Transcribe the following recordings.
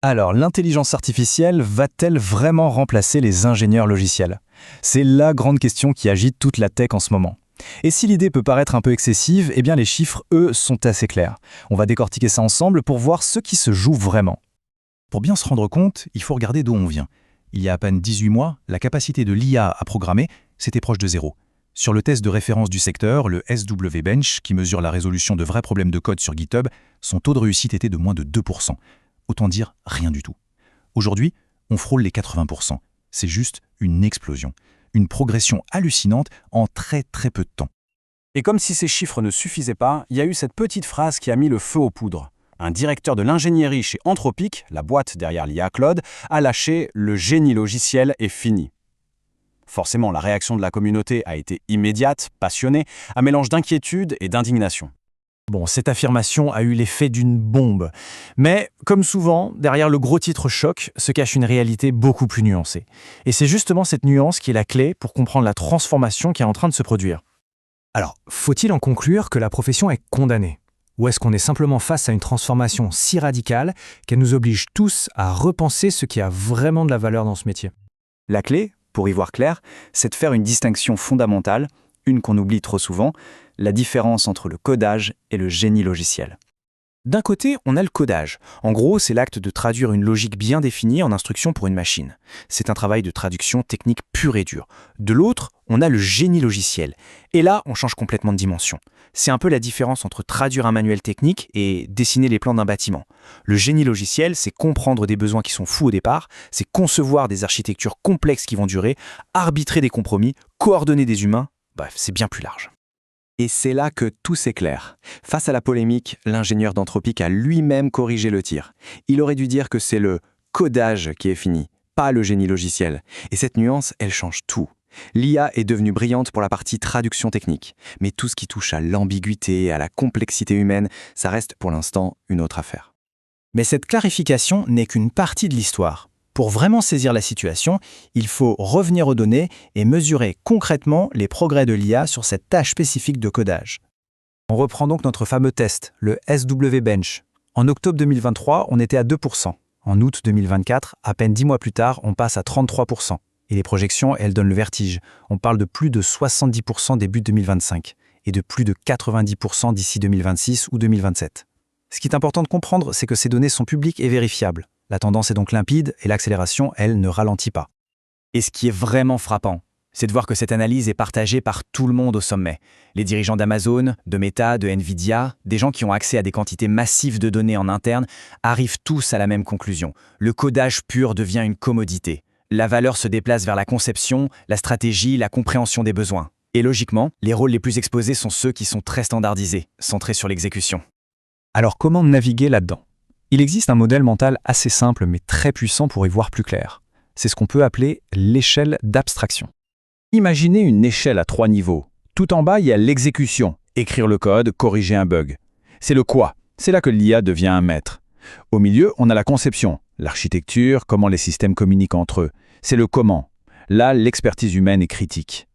Alors, l'intelligence artificielle va-t-elle vraiment remplacer les ingénieurs logiciels? C'est la grande question qui agite toute la tech en ce moment. Et si l'idée peut paraître un peu excessive, eh bien les chiffres, eux, sont assez clairs. On va décortiquer ça ensemble pour voir ce qui se joue vraiment. Pour bien se rendre compte, il faut regarder d'où on vient. Il y a à peine 18 mois, la capacité de l'IA à programmer, c'était proche de zéro. Sur le test de référence du secteur, le SW Bench, qui mesure la résolution de vrais problèmes de code sur GitHub, son taux de réussite était de moins de 2%. Autant dire rien du tout. Aujourd'hui, on frôle les 80%. C'est juste une explosion. Une progression hallucinante en très très peu de temps. Et comme si ces chiffres ne suffisaient pas, il y a eu cette petite phrase qui a mis le feu aux poudres. Un directeur de l'ingénierie chez Anthropic, la boîte derrière l'IA Claude, a lâché « le génie logiciel est fini ». Forcément, la réaction de la communauté a été immédiate, passionnée, un mélange d'inquiétude et d'indignation. Bon, cette affirmation a eu l'effet d'une bombe. Mais, comme souvent, derrière le gros titre choc se cache une réalité beaucoup plus nuancée. Et c'est justement cette nuance qui est la clé pour comprendre la transformation qui est en train de se produire. Alors, faut-il en conclure que la profession est condamnée? Ou est-ce qu'on est simplement face à une transformation si radicale qu'elle nous oblige tous à repenser ce qui a vraiment de la valeur dans ce métier? La clé, pour y voir clair, c'est de faire une distinction fondamentale, une qu'on oublie trop souvent, la différence entre le codage et le génie logiciel. D'un côté, on a le codage. En gros, c'est l'acte de traduire une logique bien définie en instruction pour une machine. C'est un travail de traduction technique pur et dur. De l'autre, on a le génie logiciel. Et là, on change complètement de dimension. C'est un peu la différence entre traduire un manuel technique et dessiner les plans d'un bâtiment. Le génie logiciel, c'est comprendre des besoins qui sont fous au départ, c'est concevoir des architectures complexes qui vont durer, arbitrer des compromis, coordonner des humains. Bref, c'est bien plus large. Et c'est là que tout s'éclaire. Face à la polémique, l'ingénieur d'Anthropic a lui-même corrigé le tir. Il aurait dû dire que c'est le codage qui est fini, pas le génie logiciel. Et cette nuance, elle change tout. L'IA est devenue brillante pour la partie traduction technique. Mais tout ce qui touche à l'ambiguïté, à la complexité humaine, ça reste pour l'instant une autre affaire. Mais cette clarification n'est qu'une partie de l'histoire. Pour vraiment saisir la situation, il faut revenir aux données et mesurer concrètement les progrès de l'IA sur cette tâche spécifique de codage. On reprend donc notre fameux test, le SW Bench. En octobre 2023, on était à 2%. En août 2024, à peine 10 mois plus tard, on passe à 33%. Et les projections, elles donnent le vertige. On parle de plus de 70% début 2025 et de plus de 90% d'ici 2026 ou 2027. Ce qui est important de comprendre, c'est que ces données sont publiques et vérifiables. La tendance est donc limpide et l'accélération, elle, ne ralentit pas. Et ce qui est vraiment frappant, c'est de voir que cette analyse est partagée par tout le monde au sommet. Les dirigeants d'Amazon, de Meta, de Nvidia, des gens qui ont accès à des quantités massives de données en interne, arrivent tous à la même conclusion. Le codage pur devient une commodité. La valeur se déplace vers la conception, la stratégie, la compréhension des besoins. Et logiquement, les rôles les plus exposés sont ceux qui sont très standardisés, centrés sur l'exécution. Alors comment naviguer là-dedans? Il existe un modèle mental assez simple mais très puissant pour y voir plus clair. C'est ce qu'on peut appeler l'échelle d'abstraction. Imaginez une échelle à 3 niveaux. Tout en bas, il y a l'exécution, écrire le code, corriger un bug. C'est le quoi, c'est là que l'IA devient un maître. Au milieu, on a la conception, l'architecture, comment les systèmes communiquent entre eux. C'est le comment. Là, l'expertise humaine est critique.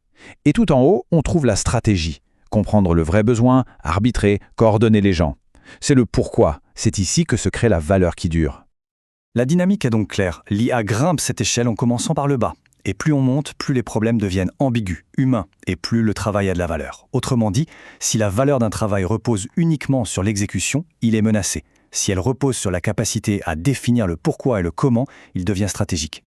Et tout en haut, on trouve la stratégie. Comprendre le vrai besoin, arbitrer, coordonner les gens. C'est le pourquoi. C'est ici que se crée la valeur qui dure. La dynamique est donc claire. L'IA grimpe cette échelle en commençant par le bas. Et plus on monte, plus les problèmes deviennent ambigus, humains, et plus le travail a de la valeur. Autrement dit, si la valeur d'un travail repose uniquement sur l'exécution, il est menacé. Si elle repose sur la capacité à définir le pourquoi et le comment, il devient stratégique.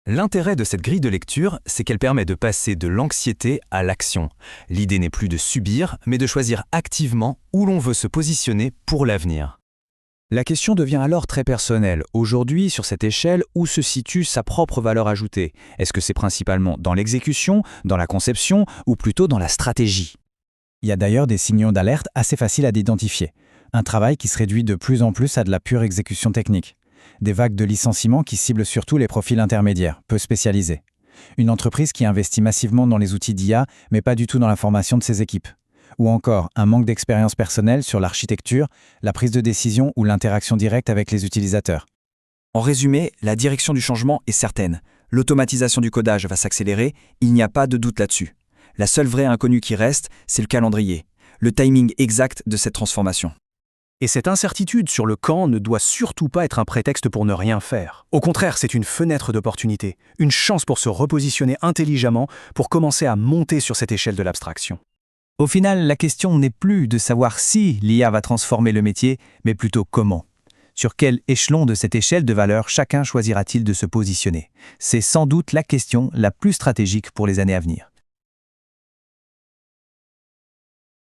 L'intérêt de cette grille de lecture, c'est qu'elle permet de passer de l'anxiété à l'action. L'idée n'est plus de subir, mais de choisir activement où l'on veut se positionner pour l'avenir. La question devient alors très personnelle. Aujourd'hui, sur cette échelle, où se situe sa propre valeur ajoutée? Est-ce que c'est principalement dans l'exécution, dans la conception ou plutôt dans la stratégie? Il y a d'ailleurs des signaux d'alerte assez faciles à identifier. Un travail qui se réduit de plus en plus à de la pure exécution technique. Des vagues de licenciements qui ciblent surtout les profils intermédiaires, peu spécialisés. Une entreprise qui investit massivement dans les outils d'IA, mais pas du tout dans la formation de ses équipes. Ou encore un manque d'expérience personnelle sur l'architecture, la prise de décision ou l'interaction directe avec les utilisateurs. En résumé, la direction du changement est certaine. L'automatisation du codage va s'accélérer, il n'y a pas de doute là-dessus. La seule vraie inconnue qui reste, c'est le calendrier, le timing exact de cette transformation. Et cette incertitude sur le quand ne doit surtout pas être un prétexte pour ne rien faire. Au contraire, c'est une fenêtre d'opportunité, une chance pour se repositionner intelligemment, pour commencer à monter sur cette échelle de l'abstraction. Au final, la question n'est plus de savoir si l'IA va transformer le métier, mais plutôt comment. Sur quel échelon de cette échelle de valeur chacun choisira-t-il de se positionner? C'est sans doute la question la plus stratégique pour les années à venir.